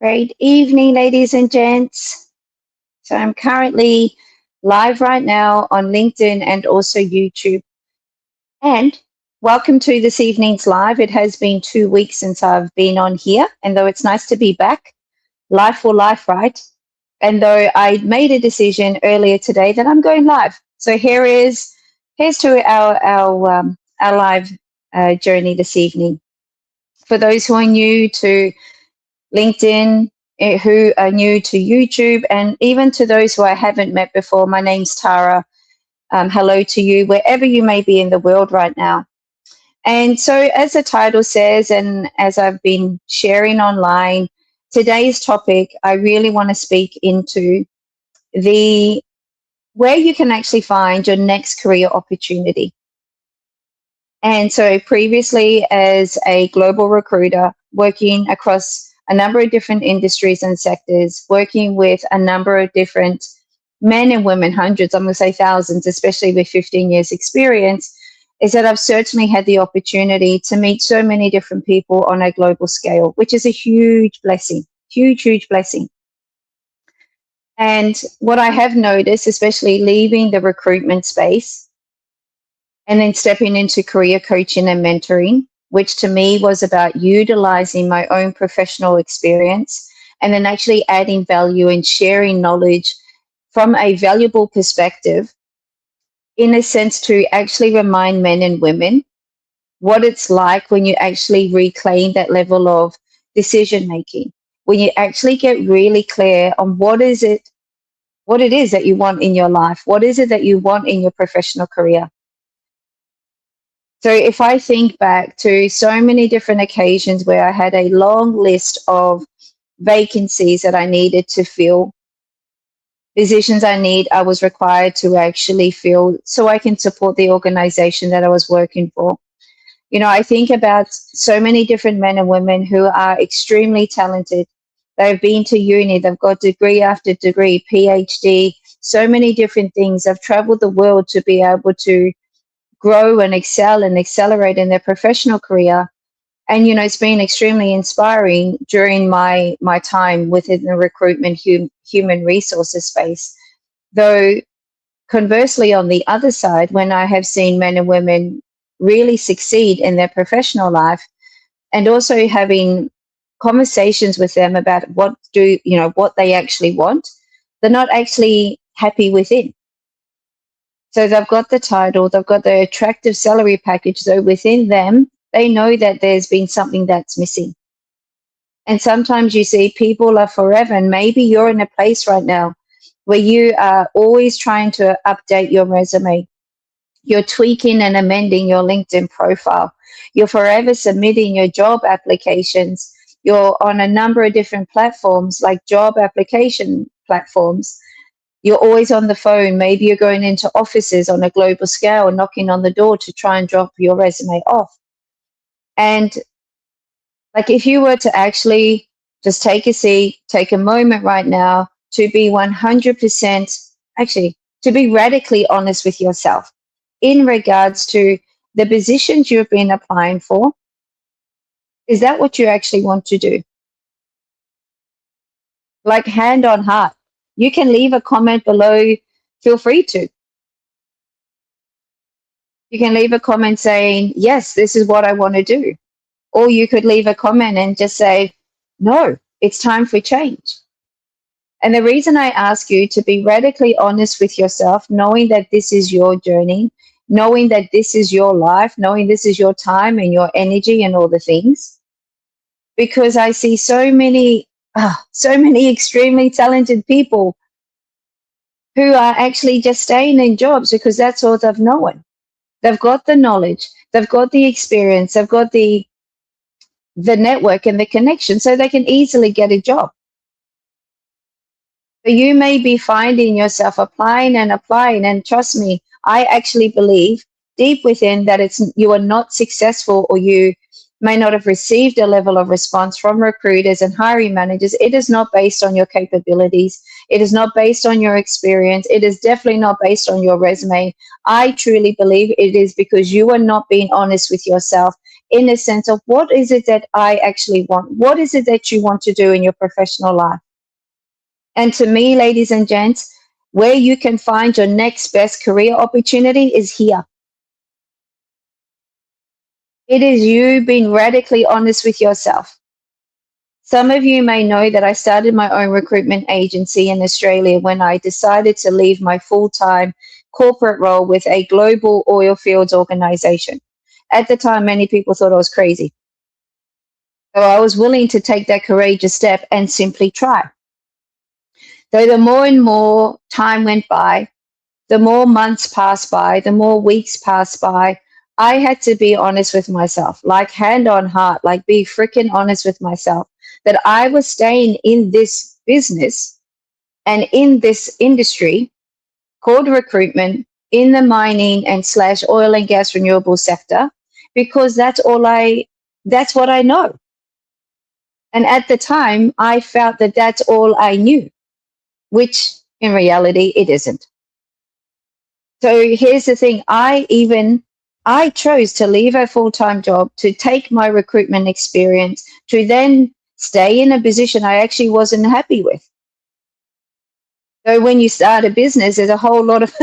Great evening, ladies and gents. So I'm currently live right now on LinkedIn and also YouTube. And welcome to this evening's live. It has been 2 weeks since I've been on here, and though it's nice to be back, life for life, right? And though I made a decision earlier today that I'm going live. So here's to our live journey this evening. For those who are new to LinkedIn, who are new to YouTube, and even to those who I haven't met before. My name's Tara. Hello to you, wherever you may be in the world right now. And so, as the title says, and as I've been sharing online, today's topic, I really want to speak into the where you can actually find your next career opportunity. And so previously, as a global recruiter, working across a number of different industries and sectors, working with a number of different men and women, hundreds, I'm going to say thousands, especially with 15 years experience, is that I've certainly had the opportunity to meet so many different people on a global scale, which is a huge blessing, huge, huge blessing. And what I have noticed, especially leaving the recruitment space, and then stepping into career coaching and mentoring, which to me was about utilizing my own professional experience and then actually adding value and sharing knowledge from a valuable perspective, in a sense, to actually remind men and women what it's like when you actually reclaim that level of decision making, when you actually get really clear on what it is that you want in your life, what is it that you want in your professional career. So if I think back to so many different occasions where I had a long list of vacancies that I needed to fill, positions I was required to actually fill so I can support the organization that I was working for. You know, I think about so many different men and women who are extremely talented. They've been to uni, they've got degree after degree, PhD, so many different things. They've traveled the world to be able to grow and excel and accelerate in their professional career. And you know, it's been extremely inspiring during my time within the recruitment human resources space. Though conversely, on the other side, when I have seen men and women really succeed in their professional life, and also having conversations with them about what they actually want, they're not actually happy within. So they've got the title, they've got the attractive salary package, though within them, they know that there's been something that's missing. And sometimes you see people are forever, and maybe you're in a place right now where you are always trying to update your resume. You're tweaking and amending your LinkedIn profile. You're forever submitting your job applications. You're on a number of different platforms, like job application platforms. You're always on the phone. Maybe you're going into offices on a global scale, knocking on the door to try and drop your resume off. And like, if you were to actually just take a seat, take a moment right now to be 100%, actually, to be radically honest with yourself in regards to the positions you've been applying for, is that what you actually want to do? Like, hand on heart. You can leave a comment below. Feel free to. You can leave a comment saying, yes, this is what I want to do. Or you could leave a comment and just say, no, it's time for change. And the reason I ask you to be radically honest with yourself, knowing that this is your journey, knowing that this is your life, knowing this is your time and your energy and all the things, because I see so many extremely talented people who are actually just staying in jobs because that's all they've known. They've got the knowledge, they've got the experience, they've got the network and the connection, so they can easily get a job. So you may be finding yourself applying, and trust me, I actually believe deep within that you are not successful, or you may not have received a level of response from recruiters and hiring managers. It is not based on your capabilities. It is not based on your experience. It is definitely not based on your resume. I truly believe it is because you are not being honest with yourself in a sense of what is it that I actually want? What is it that you want to do in your professional life? And to me, ladies and gents, where you can find your next best career opportunity is here. It is you being radically honest with yourself. Some of you may know that I started my own recruitment agency in Australia when I decided to leave my full time corporate role with a global oil fields organization. At the time, many people thought I was crazy. So I was willing to take that courageous step and simply try. Though the more and more time went by, the more months passed by, the more weeks passed by, I had to be honest with myself, like hand on heart, like be freaking honest with myself that I was staying in this business and in this industry called recruitment in the mining and slash oil and gas renewable sector because that's what I know. And at the time, I felt that that's all I knew, which in reality, it isn't. So here's the thing. I chose to leave a full-time job to take my recruitment experience to then stay in a position I actually wasn't happy with. So when you start a business, there's a whole lot of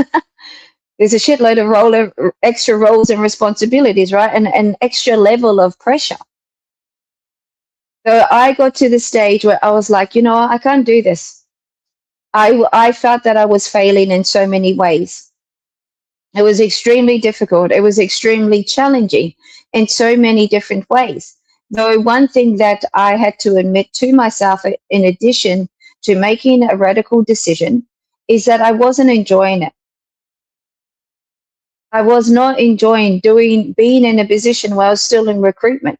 there's a shitload of extra roles and responsibilities, right? And an extra level of pressure. So I got to the stage where I was like, I can't do this. I felt that I was failing in so many ways. It was extremely difficult. It was extremely challenging in so many different ways. Though one thing that I had to admit to myself, in addition to making a radical decision, is that I wasn't enjoying it. I was not enjoying being in a position where I was still in recruitment.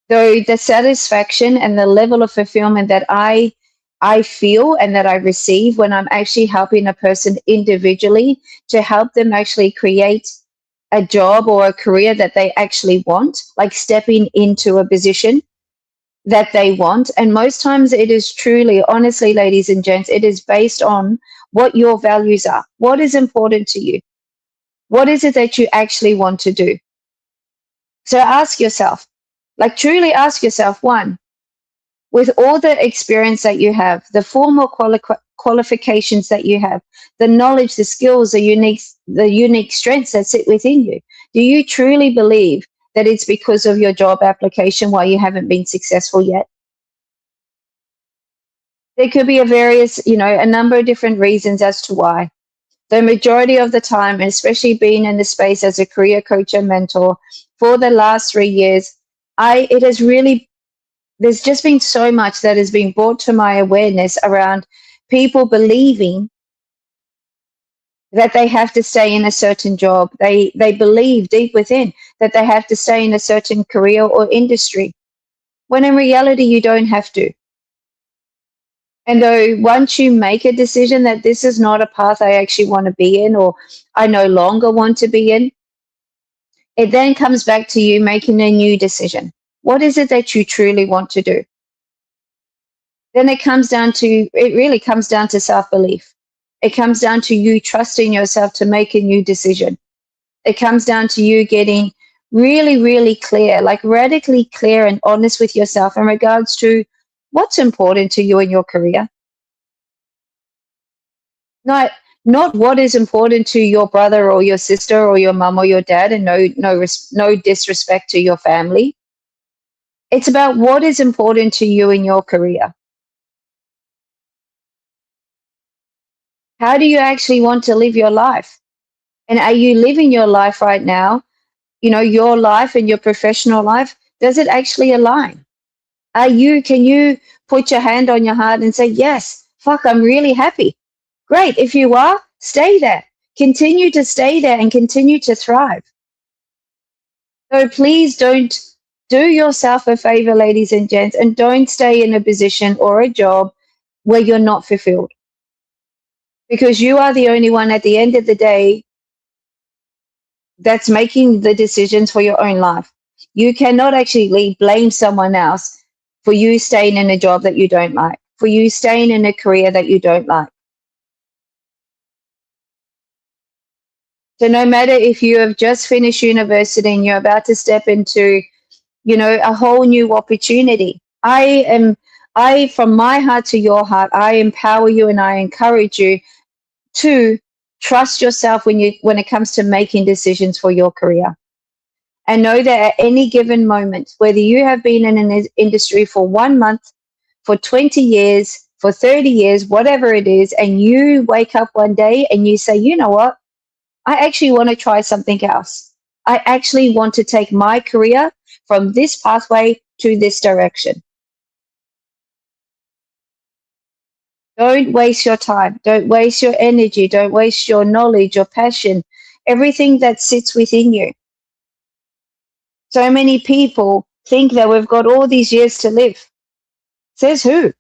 Though the satisfaction and the level of fulfillment that I feel and that I receive when I'm actually helping a person individually to help them actually create a job or a career that they actually want, like stepping into a position that they want. And most times it is truly, honestly, ladies and gents, it is based on what your values are. What is important to you? What is it that you actually want to do? So ask yourself, like truly ask yourself, one, with all the experience that you have, the formal qualifications that you have, the knowledge, the skills, the unique strengths that sit within you, do you truly believe that it's because of your job application why you haven't been successful yet? There could be a number of different reasons as to why. The majority of the time, and especially being in the space as a career coach and mentor for the last 3 years, it has really there's just been so much that has been brought to my awareness around people believing that they have to stay in a certain job. They believe deep within that they have to stay in a certain career or industry, when in reality you don't have to. And though once you make a decision that this is not a path I actually want to be in or I no longer want to be in, it then comes back to you making a new decision. What is it that you truly want to do? Then it really comes down to self-belief. It comes down to you trusting yourself to make a new decision. It comes down to you getting really, really clear, like radically clear and honest with yourself in regards to what's important to you in your career. Not not what is important to your brother or your sister or your mum or your dad, and no disrespect to your family. It's about what is important to you in your career. How do you actually want to live your life? And are you living your life right now? Your life and your professional life, does it actually align? Can you put your hand on your heart and say, yes, fuck, I'm really happy. Great. If you are, stay there. Continue to stay there and continue to thrive. So please don't do yourself a favor, ladies and gents, and don't stay in a position or a job where you're not fulfilled. Because you are the only one at the end of the day that's making the decisions for your own life. You cannot actually blame someone else for you staying in a job that you don't like, for you staying in a career that you don't like. So no matter if you have just finished university and you're about to step into, a whole new opportunity, from my heart to your heart, I empower you and I encourage you to trust yourself when it comes to making decisions for your career. And know that at any given moment, whether you have been in an industry for 1 month, for 20 years, for 30 years, whatever it is, and you wake up one day and you say, you know what? I actually want to try something else. I actually want to take my career from this pathway to this direction. Don't waste your time. Don't waste your energy. Don't waste your knowledge, your passion, everything that sits within you. So many people think that we've got all these years to live. Says who?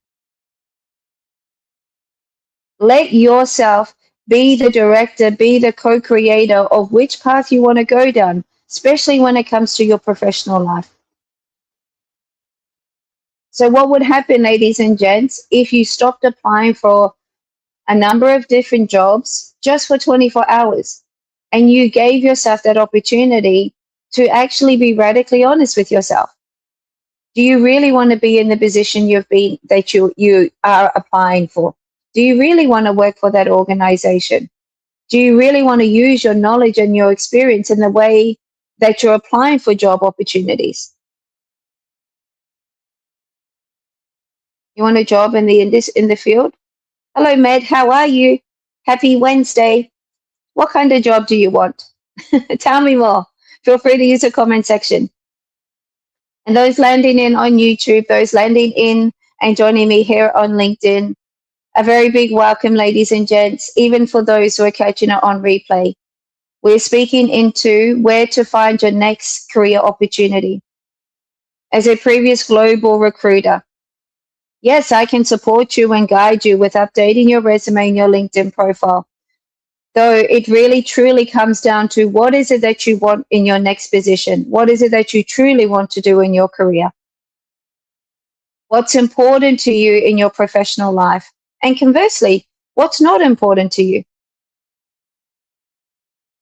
Let yourself be the director, be the co creator of which path you want to go down, especially when it comes to your professional life. So, what would happen, ladies and gents, if you stopped applying for a number of different jobs just for 24 hours and you gave yourself that opportunity to actually be radically honest with yourself? Do you really want to be in the position you are applying for? Do you really want to work for that organization? Do you really want to use your knowledge and your experience in the way that you're applying for job opportunities? You want a job in the field? Hello, Med. How are you? Happy Wednesday. What kind of job do you want? Tell me more. Feel free to use the comment section. And those landing in on YouTube, those landing in and joining me here on LinkedIn, a very big welcome, ladies and gents, even for those who are catching it on replay. We're speaking into where to find your next career opportunity. As a previous global recruiter, yes, I can support you and guide you with updating your resume and your LinkedIn profile. Though it really truly comes down to what is it that you want in your next position? What is it that you truly want to do in your career? What's important to you in your professional life? And conversely, what's not important to you?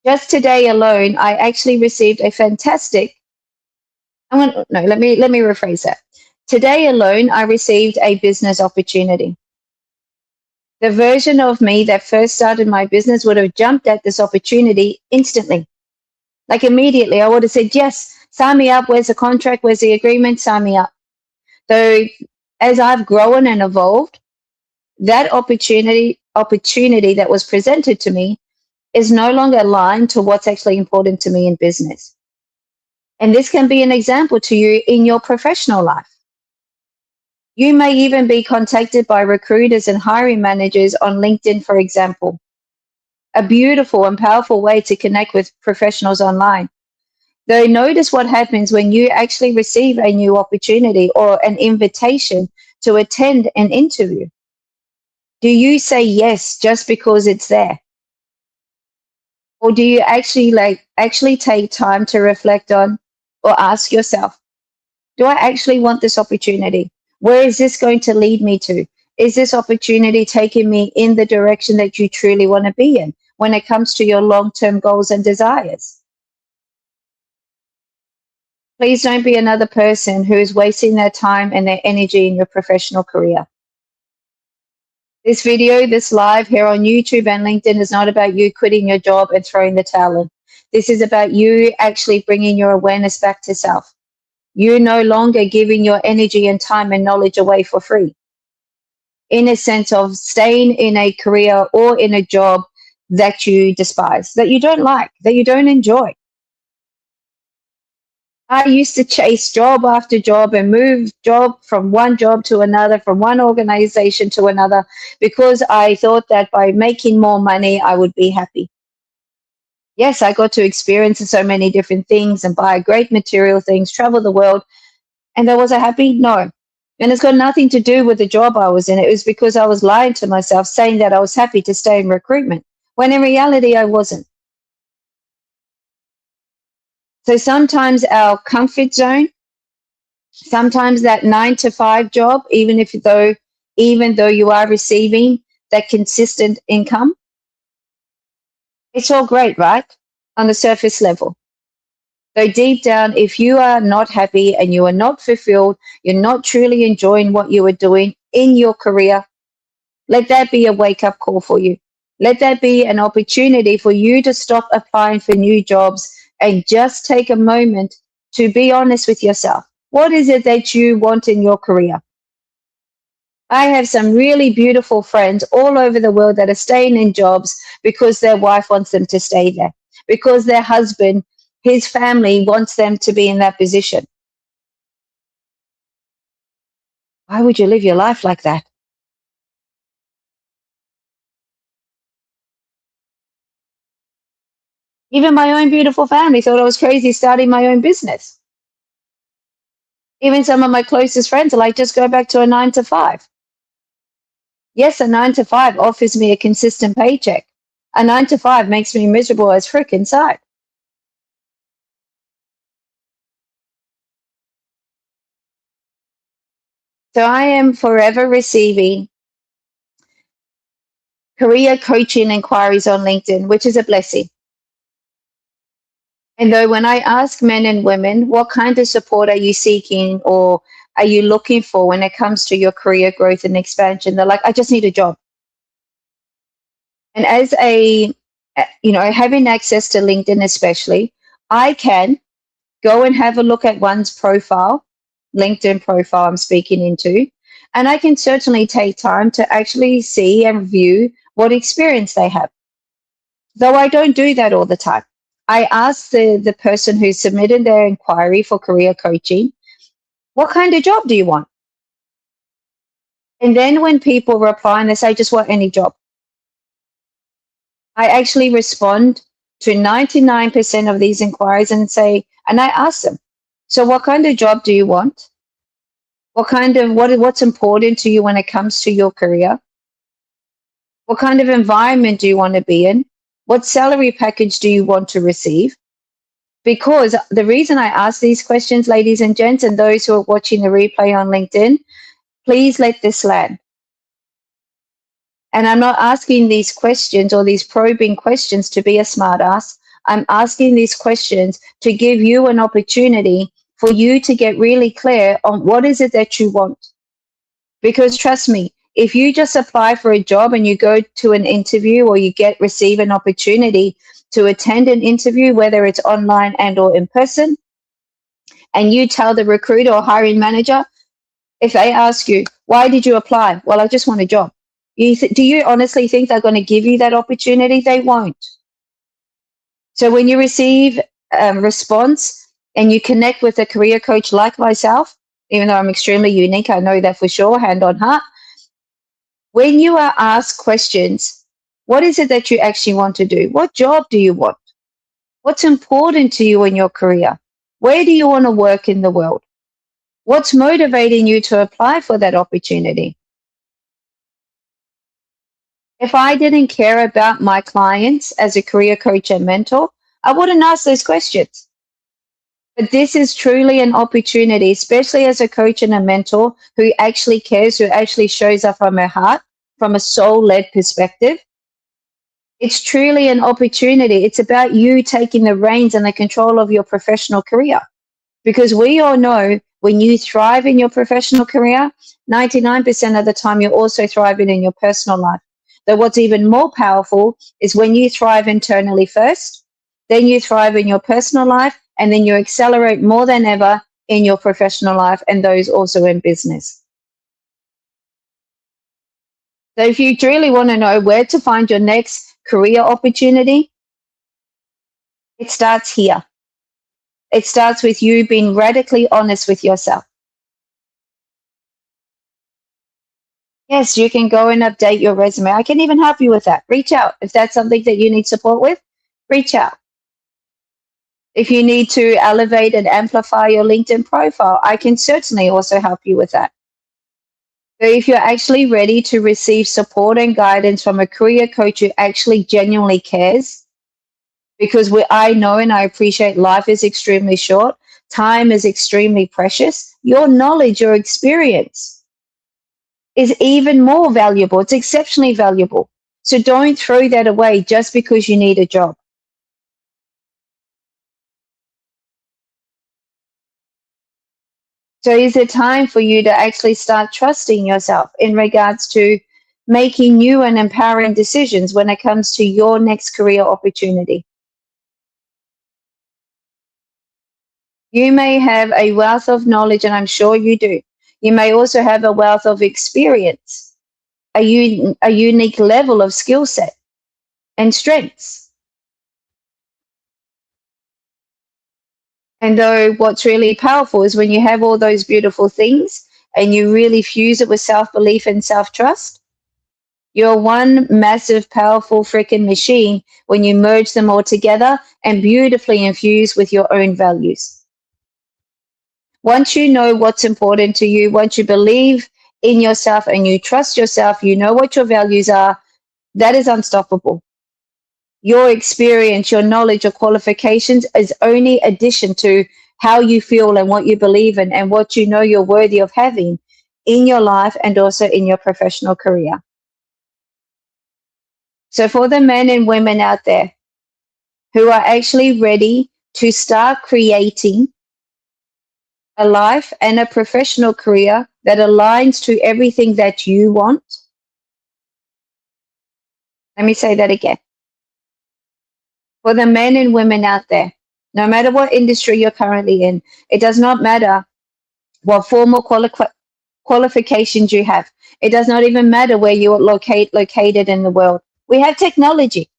Just today alone, I actually received a fantastic. Let me rephrase that. Today alone, I received a business opportunity. The version of me that first started my business would have jumped at this opportunity instantly. Like immediately, I would have said, yes, sign me up. Where's the contract? Where's the agreement? Sign me up. So as I've grown and evolved, that opportunity that was presented to me is no longer aligned to what's actually important to me in business. And this can be an example to you in your professional life. You may even be contacted by recruiters and hiring managers on LinkedIn, for example. A beautiful and powerful way to connect with professionals online. Though notice what happens when you actually receive a new opportunity or an invitation to attend an interview. Do you say yes just because it's there? Or do you actually take time to reflect on or ask yourself, do I actually want this opportunity? Where is this going to lead me to? Is this opportunity taking me in the direction that you truly want to be in when it comes to your long-term goals and desires? Please don't be another person who is wasting their time and their energy in your professional career. This video, this live here on YouTube and LinkedIn is not about you quitting your job and throwing the towel in. This is about you actually bringing your awareness back to self. You're no longer giving your energy and time and knowledge away for free. In a sense of staying in a career or in a job that you despise, that you don't like, that you don't enjoy. I used to chase job after job and move job from one job to another, from one organization to another, because I thought that by making more money, I would be happy. Yes, I got to experience so many different things and buy great material things, travel the world. And was I happy? No. And it's got nothing to do with the job I was in. It was because I was lying to myself, saying that I was happy to stay in recruitment, when in reality, I wasn't. So sometimes our comfort zone, sometimes that 9 to 5 job, even though you are receiving that consistent income, it's all great, right? on the surface level. Though deep down, if you are not happy and you are not fulfilled, you're not truly enjoying what you are doing in your career, let that be a wake up call for you. Let that be an opportunity for you to stop applying for new jobs and just take a moment to be honest with yourself. What is it that you want in your career? I have some really beautiful friends all over the world that are staying in jobs because their wife wants them to stay there, because their husband, his family wants them to be in that position. Why would you live your life like that? Even my own beautiful family thought I was crazy starting my own business. Even some of my closest friends are like, just go back to a 9 to 5. Yes, a 9 to 5 offers me a consistent paycheck. A 9 to 5 makes me miserable as frick inside. So I am forever receiving career coaching inquiries on LinkedIn, which is a blessing. And though when I ask men and women, what kind of support are you seeking or are you looking for when it comes to your career growth and expansion, they're like, I just need a job. And as having access to LinkedIn especially, I can go and have a look at one's profile, LinkedIn profile I'm speaking into, and I can certainly take time to actually see and review what experience they have. Though I don't do that all the time. I ask the person who submitted their inquiry for career coaching, what kind of job do you want? And then when people reply and they say, I just want any job, I actually respond to 99% of these inquiries and say, and I ask them, so what kind of job do you want? What's important to you when it comes to your career? What kind of environment do you want to be in? What salary package do you want to receive? Because the reason I ask these questions, ladies and gents, and those who are watching the replay on LinkedIn, please let this land. And I'm not asking these questions or these probing questions to be a smartass. I'm asking these questions to give you an opportunity for you to get really clear on what is it that you want. Because trust me, if you just apply for a job and you go to an interview or you receive an opportunity to attend an interview, whether it's online and or in person, and you tell the recruiter or hiring manager, if they ask you, why did you apply? Well, I just want a job. Do you honestly think they're going to give you that opportunity? They won't. So when you receive a response and you connect with a career coach like myself, even though I'm extremely unique, I know that for sure, hand on heart. When you are asked questions, what is it that you actually want to do? What job do you want? What's important to you in your career? Where do you want to work in the world? What's motivating you to apply for that opportunity? If I didn't care about my clients as a career coach and mentor, I wouldn't ask those questions. But this is truly an opportunity, especially as a coach and a mentor who actually cares, who actually shows up from her heart, from a soul led perspective. It's truly an opportunity. It's about you taking the reins and the control of your professional career. Because we all know when you thrive in your professional career, 99% of the time you're also thriving in your personal life. Though what's even more powerful is when you thrive internally first, then you thrive in your personal life, and then you accelerate more than ever in your professional life and those also in business. So if you truly want to know where to find your next career opportunity, it starts here. It starts with you being radically honest with yourself. Yes, you can go and update your resume. I can even help you with that. Reach out. If that's something that you need support with, reach out. If you need to elevate and amplify your LinkedIn profile, I can certainly also help you with that. So if you're actually ready to receive support and guidance from a career coach who actually genuinely cares, because I know and I appreciate life is extremely short, time is extremely precious, your knowledge, your experience is even more valuable. It's exceptionally valuable. So don't throw that away just because you need a job. So is it time for you to actually start trusting yourself in regards to making new and empowering decisions when it comes to your next career opportunity? You may have a wealth of knowledge, and I'm sure you do. You may also have a wealth of experience, a unique level of skill set and strengths. And though what's really powerful is when you have all those beautiful things and you really fuse it with self belief and self trust, you're one massive, powerful freaking machine when you merge them all together and beautifully infuse with your own values. Once you know what's important to you, once you believe in yourself and you trust yourself, you know what your values are, that is unstoppable. Your experience, your knowledge, your qualifications is only addition to how you feel and what you believe in and what you know you're worthy of having in your life and also in your professional career. So for the men and women out there who are actually ready to start creating a life and a professional career that aligns to everything that you want, let me say that again. For the men and women out there, no matter what industry you're currently in, it does not matter what formal qualifications you have. It does not even matter where you are located in the world. We have technology.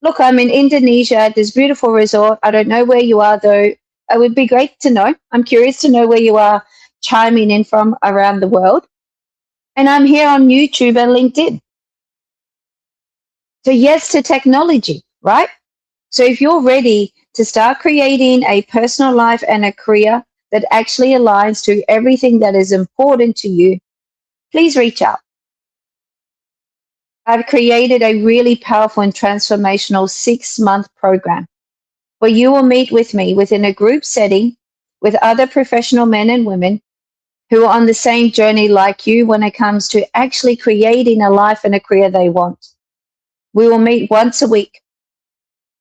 Look, I'm in Indonesia at this beautiful resort. I don't know where you are, though. It would be great to know. I'm curious to know where you are chiming in from around the world. And I'm here on YouTube and LinkedIn. So, yes to technology, right? So, if you're ready to start creating a personal life and a career that actually aligns to everything that is important to you, please reach out. I've created a really powerful and transformational 6-month program where you will meet with me within a group setting with other professional men and women who are on the same journey like you when it comes to actually creating a life and a career they want. We will meet once a week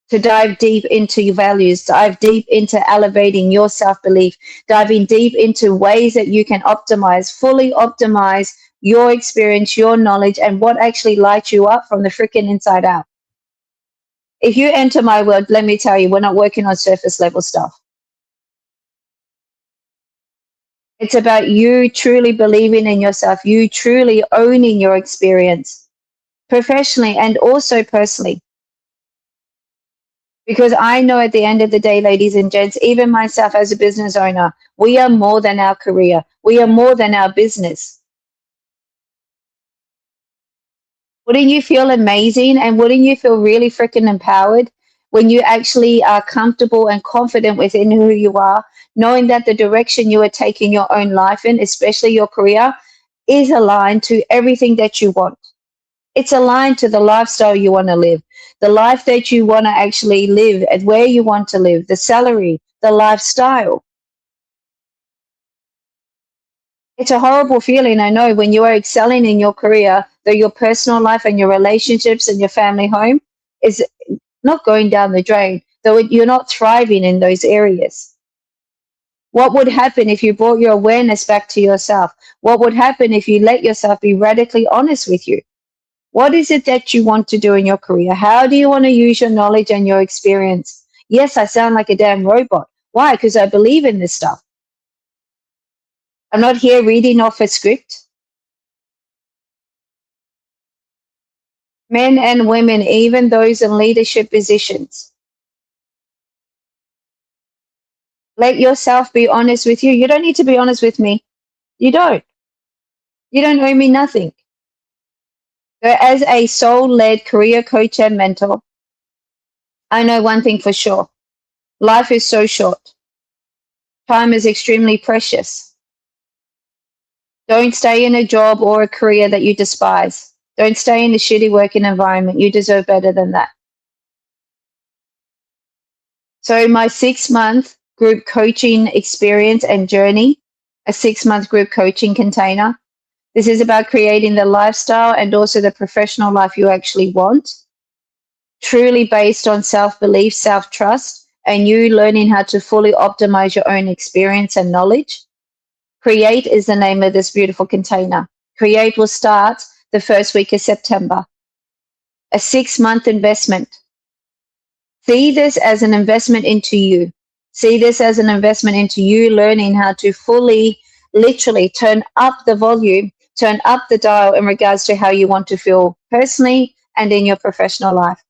to dive deep into your values, dive deep into elevating your self belief, diving deep into ways that you can fully optimize your experience, your knowledge, and what actually lights you up from the freaking inside out. If you enter my world, let me tell you, we're not working on surface level stuff. It's about you truly believing in yourself, you truly owning your experience professionally and also personally. Because I know at the end of the day, ladies and gents, even myself as a business owner, we are more than our career. We are more than our business. Wouldn't you feel amazing and wouldn't you feel really freaking empowered when you actually are comfortable and confident within who you are, knowing that the direction you are taking your own life in, especially your career, is aligned to everything that you want? It's aligned to the lifestyle you want to live, the life that you want to actually live and where you want to live, the salary, the lifestyle. It's a horrible feeling, I know, when you are excelling in your career, though your personal life and your relationships and your family home is not going down the drain, though you're not thriving in those areas. What would happen if you brought your awareness back to yourself? What would happen if you let yourself be radically honest with you? What is it that you want to do in your career? How do you want to use your knowledge and your experience? Yes, I sound like a damn robot. Why? Because I believe in this stuff. I'm not here reading off a script. Men and women, even those in leadership positions, let yourself be honest with you. You don't need to be honest with me. You don't. You don't owe me nothing. So as a soul-led career coach and mentor, I know one thing for sure. Life is so short. Time is extremely precious. Don't stay in a job or a career that you despise. Don't stay in a shitty working environment. You deserve better than that. So my 6-month group coaching experience and journey, a 6-month group coaching container. This is about creating the lifestyle and also the professional life you actually want, truly based on self-belief, self-trust, and you learning how to fully optimize your own experience and knowledge. Create is the name of this beautiful container. Create will start the first week of September. A 6-month investment. See this as an investment into you. See this as an investment into you learning how to fully, literally turn up the volume, turn up the dial in regards to how you want to feel personally and in your professional life.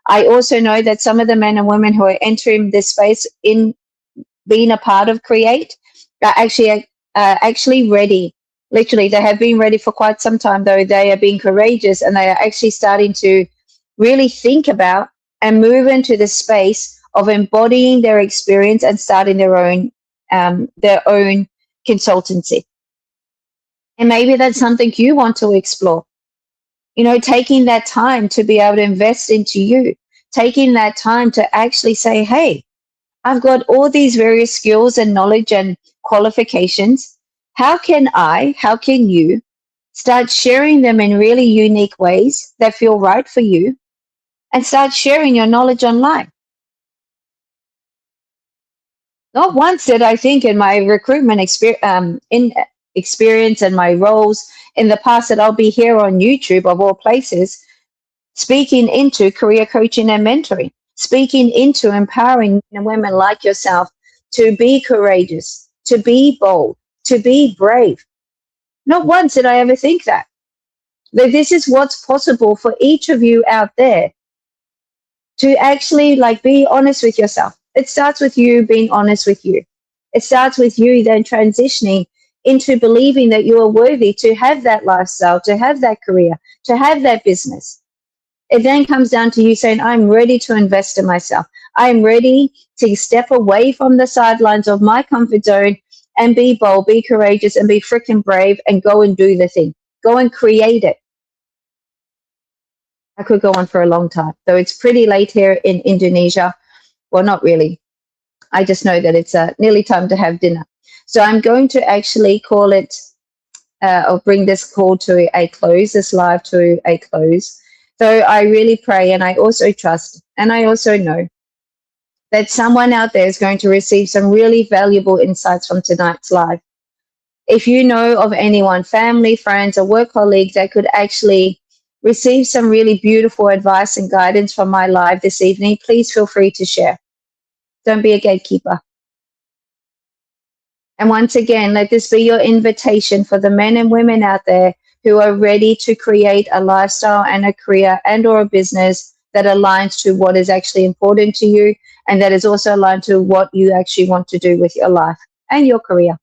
I also know that some of the men and women who are entering this space in being a part of Create are actually ready. Literally, they have been ready for quite some time, though they are being courageous and they are actually starting to really think about and move into the space of embodying their experience and starting their own consultancy. And maybe that's something you want to explore. You know, taking that time to be able to invest into you, taking that time to actually say, hey, I've got all these various skills and knowledge and qualifications. How can you start sharing them in really unique ways that feel right for you and start sharing your knowledge online? Not once did I think in my recruitment experience and my roles in the past that I'll be here on YouTube, of all places, speaking into career coaching and mentoring, speaking into empowering women like yourself to be courageous, to be bold, to be brave. Not once did I ever think that this is what's possible for each of you out there to actually be honest with yourself. It starts with you being honest with you. It starts with you then transitioning into believing that you are worthy to have that lifestyle, to have that career, to have that business. It then comes down to you saying, I'm ready to invest in myself. I'm ready to step away from the sidelines of my comfort zone and be bold, be courageous, and be freaking brave and go and do the thing. Go and create it. I could go on for a long time, though it's pretty late here in Indonesia. Well, not really. I just know that it's nearly time to have dinner. So I'm going to actually call it, or bring this call to a close, this live to a close. So I really pray and I also trust and I also know that someone out there is going to receive some really valuable insights from tonight's live. If you know of anyone, family, friends, or work colleague that could actually receive some really beautiful advice and guidance from my live this evening, please feel free to share. Don't be a gatekeeper. And once again, let this be your invitation for the men and women out there who are ready to create a lifestyle and a career and or a business that aligns to what is actually important to you and that is also aligned to what you actually want to do with your life and your career.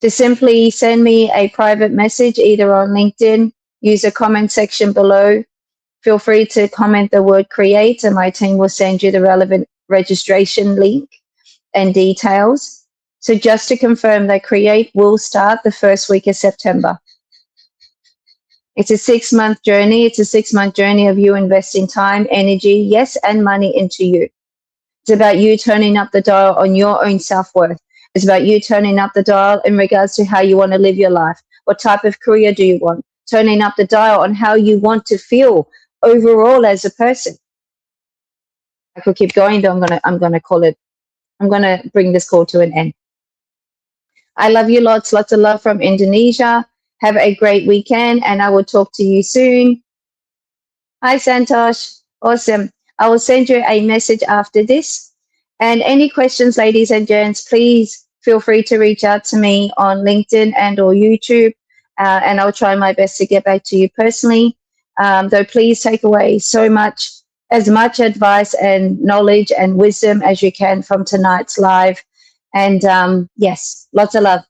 To simply send me a private message either on LinkedIn, use the comment section below. Feel free to comment the word create and my team will send you the relevant registration link and details. So just to confirm that Create will start the first week of September. It's a 6-month journey. It's a 6-month journey of you investing time, energy, yes, and money into you. It's about you turning up the dial on your own self-worth. It's about you turning up the dial in regards to how you want to live your life. What type of career do you want? Turning up the dial on how you want to feel overall as a person. I could keep going, though I'm gonna bring this call to an end. I love you lots of love from Indonesia. Have a great weekend and I will talk to you soon. Hi, Santosh. Awesome. I will send you a message after this. And any questions, ladies and gents, please feel free to reach out to me on LinkedIn and or YouTube. And I'll try my best to get back to you personally. Though please take away as much advice and knowledge and wisdom as you can from tonight's live. And yes, lots of love.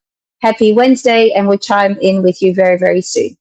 Happy Wednesday, and we'll chime in with you very, very soon.